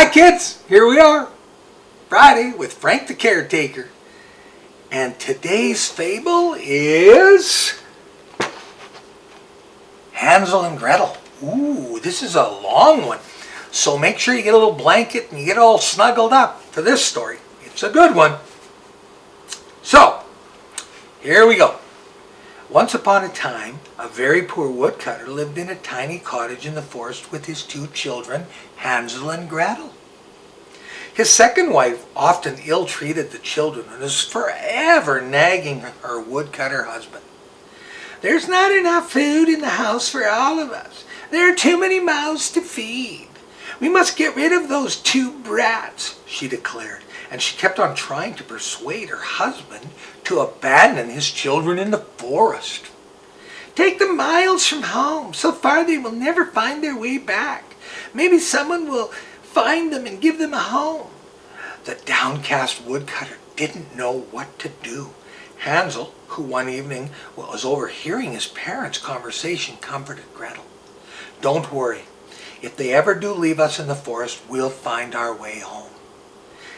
kids, here we are, Friday with Frank the Caretaker. And today's fable is Hansel and Gretel. Ooh, this is a long one. So make sure you get a little blanket and you get all snuggled up for this story. It's a good one. So, here we go. Once upon a time, a very poor woodcutter lived in a tiny cottage in the forest with his two children, Hansel and Gretel. His second wife often ill-treated the children and was forever nagging her woodcutter husband. "There's not enough food in the house for all of us. There are too many mouths to feed. We must get rid of those two brats," she declared, and she kept on trying to persuade her husband to abandon his children in the forest. "Take them miles from home, so far they will never find their way back. Maybe someone will find them and give them a home." The downcast woodcutter didn't know what to do. Hansel, who one evening was overhearing his parents' conversation, comforted Gretel. "Don't worry. If they ever do leave us in the forest, we'll find our way home,"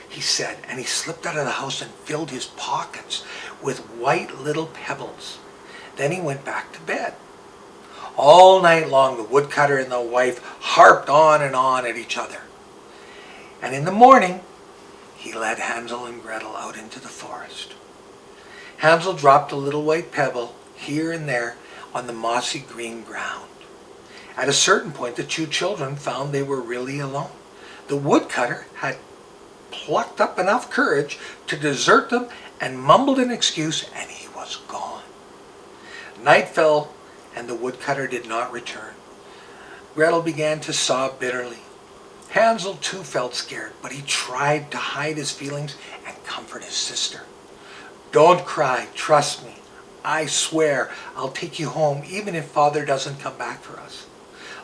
he said, and he slipped out of the house and filled his pockets with white little pebbles. Then he went back to bed. All night long the woodcutter and the wife harped on and on at each other. And in the morning, he led Hansel and Gretel out into the forest. Hansel dropped a little white pebble here and there on the mossy green ground. At a certain point, the two children found they were really alone. The woodcutter had plucked up enough courage to desert them and mumbled an excuse, and he was gone. Night fell, and the woodcutter did not return. Gretel began to sob bitterly. Hansel too felt scared, but he tried to hide his feelings and comfort his sister. "Don't cry, trust me. I swear I'll take you home even if Father doesn't come back for us."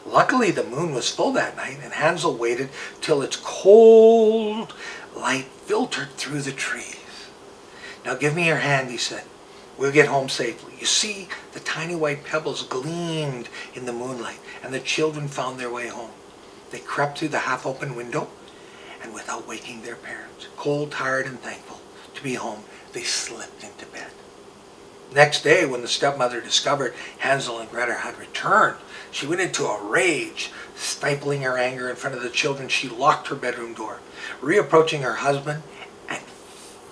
Luckily the moon was full that night, and Hansel waited till its cold light filtered through the trees. "Now give me your hand," he said. "We'll get home safely." You see, the tiny white pebbles gleamed in the moonlight, and the children found their way home. They crept through the half-open window, and without waking their parents, cold, tired, and thankful to be home, they slipped into bed. Next day, when the stepmother discovered Hansel and Gretel had returned, she went into a rage. Stifling her anger in front of the children, she locked her bedroom door, reapproaching her husband and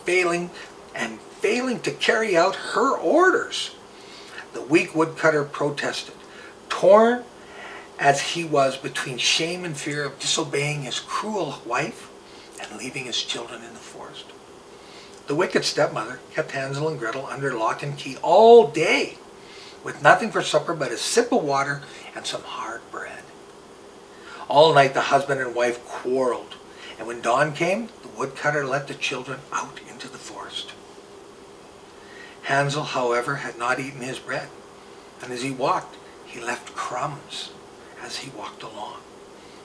failing to carry out her orders. The weak woodcutter protested, torn as he was between shame and fear of disobeying his cruel wife and leaving his children in the forest. The wicked stepmother kept Hansel and Gretel under lock and key all day, with nothing for supper but a sip of water and some hard bread. All night the husband and wife quarreled, and when dawn came, the woodcutter let the children out into the forest. Hansel, however, had not eaten his bread, and as he walked, he left crumbs as he walked along.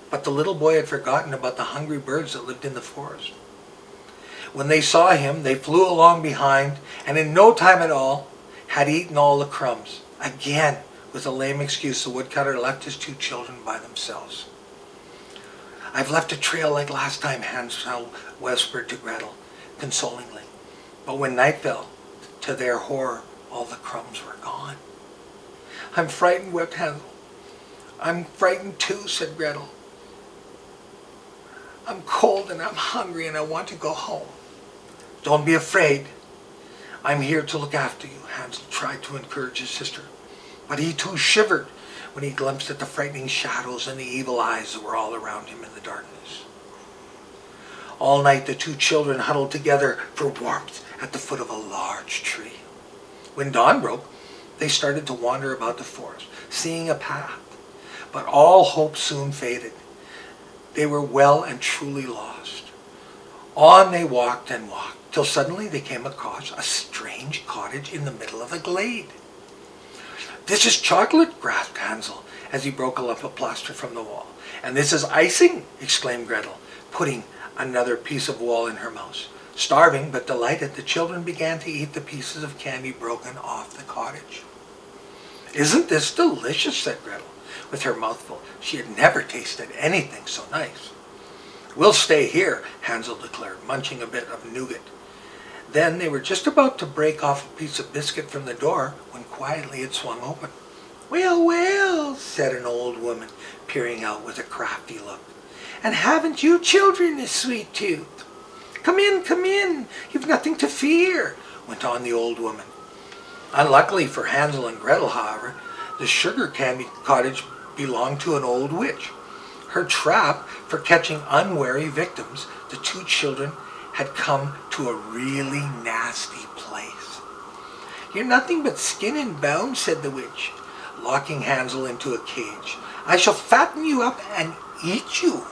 But the little boy had forgotten about the hungry birds that lived in the forest. When they saw him, they flew along behind, and in no time at all had eaten all the crumbs. Again, with a lame excuse, the woodcutter left his two children by themselves. "I've left a trail like last time," Hansel whispered to Gretel consolingly. But when night fell, to their horror, all the crumbs were gone. "I'm frightened," wept Hansel. "I'm frightened too," said Gretel. "I'm cold and I'm hungry and I want to go home." "Don't be afraid. I'm here to look after you," Hansel tried to encourage his sister. But he too shivered when he glimpsed at the frightening shadows and the evil eyes that were all around him in the darkness. All night the two children huddled together for warmth at the foot of a large tree. When dawn broke, they started to wander about the forest, seeing a path. But all hope soon faded. They were well and truly lost. On they walked and walked, till suddenly they came across a strange cottage in the middle of a glade. "This is chocolate," gasped Hansel, as he broke a lump of plaster from the wall. "And this is icing," exclaimed Gretel, putting another piece of wall in her mouth. Starving but delighted, the children began to eat the pieces of candy broken off the cottage. "Isn't this delicious?" said Gretel, with her mouth full. She had never tasted anything so nice. We'll stay here, Hansel declared, munching a bit of nougat. Then they were just about to break off a piece of biscuit from the door when quietly it swung open. "Well, well," said an old woman, peering out with a crafty look. "And haven't you children a sweet tooth?" Come in, you've nothing to fear," went on the old woman. Unluckily for Hansel and Gretel, however, the sugar candy cottage belonged to an old witch. Her trap for catching unwary victims, the two children had come to a really nasty place. "You're nothing but skin and bone," said the witch, locking Hansel into a cage. "I shall fatten you up and eat you.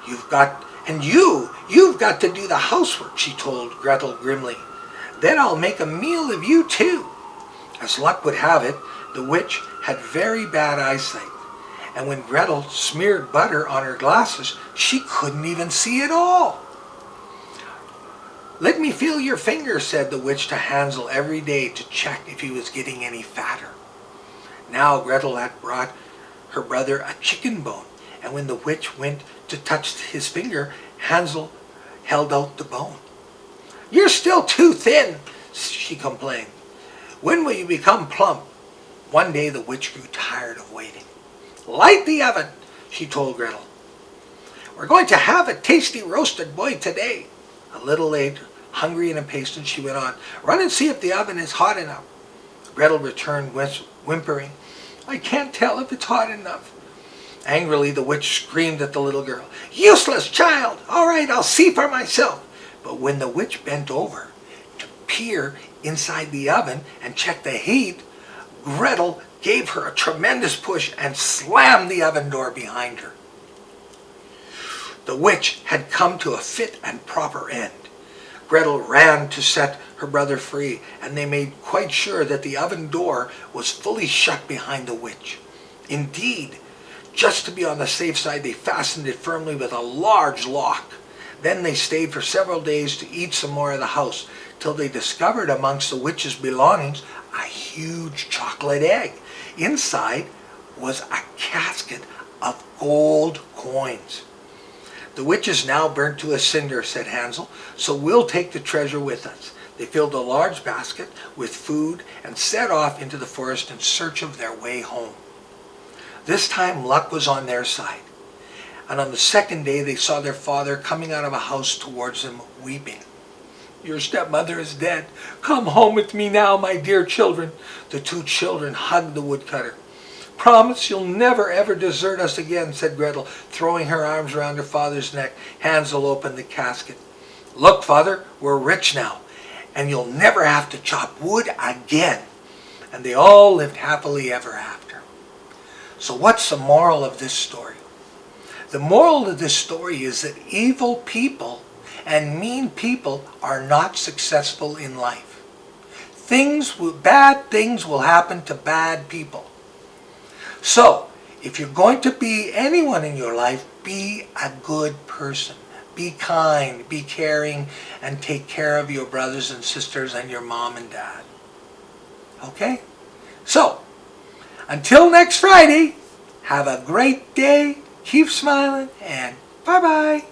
You've got to do the housework," she told Gretel grimly. "Then I'll make a meal of you too." As luck would have it, the witch had very bad eyesight, and when Gretel smeared butter on her glasses, she couldn't even see at all. "Let me feel your finger," said the witch to Hansel every day to check if he was getting any fatter. Now Gretel had brought her brother a chicken bone, and when the witch went to touch his finger, Hansel held out the bone. "You're still too thin," she complained. "When will you become plump?" One day the witch grew tired of waiting. "Light the oven," she told Gretel. "We're going to have a tasty roasted boy today." A little later, hungry and impatient, she went on, "Run and see if the oven is hot enough." Gretel returned whimpering, "I can't tell if it's hot enough." Angrily, the witch screamed at the little girl, "Useless child! All right, I'll see for myself." But when the witch bent over to peer inside the oven and check the heat, Gretel gave her a tremendous push and slammed the oven door behind her. The witch had come to a fit and proper end. Gretel ran to set her brother free, and they made quite sure that the oven door was fully shut behind the witch. Indeed, just to be on the safe side, they fastened it firmly with a large lock. Then they stayed for several days to eat some more of the house, till they discovered amongst the witch's belongings a huge chocolate egg. Inside was a casket of gold coins. "The witch is now burnt to a cinder," said Hansel, "so we'll take the treasure with us." They filled a large basket with food and set off into the forest in search of their way home. This time luck was on their side, and on the second day they saw their father coming out of a house towards them, weeping. "Your stepmother is dead. Come home with me now, my dear children." The two children hugged the woodcutter. "Promise you'll never ever desert us again," said Gretel, throwing her arms around her father's neck. Hansel opened the casket. "Look, father, we're rich now, and you'll never have to chop wood again." And they all lived happily ever after. So what's the moral of this story? The moral of this story is that evil people and mean people are not successful in life. Bad things will happen to bad people. So, if you're going to be anyone in your life, be a good person. Be kind, be caring, and take care of your brothers and sisters and your mom and dad. Okay? So, until next Friday, have a great day, keep smiling, and bye-bye.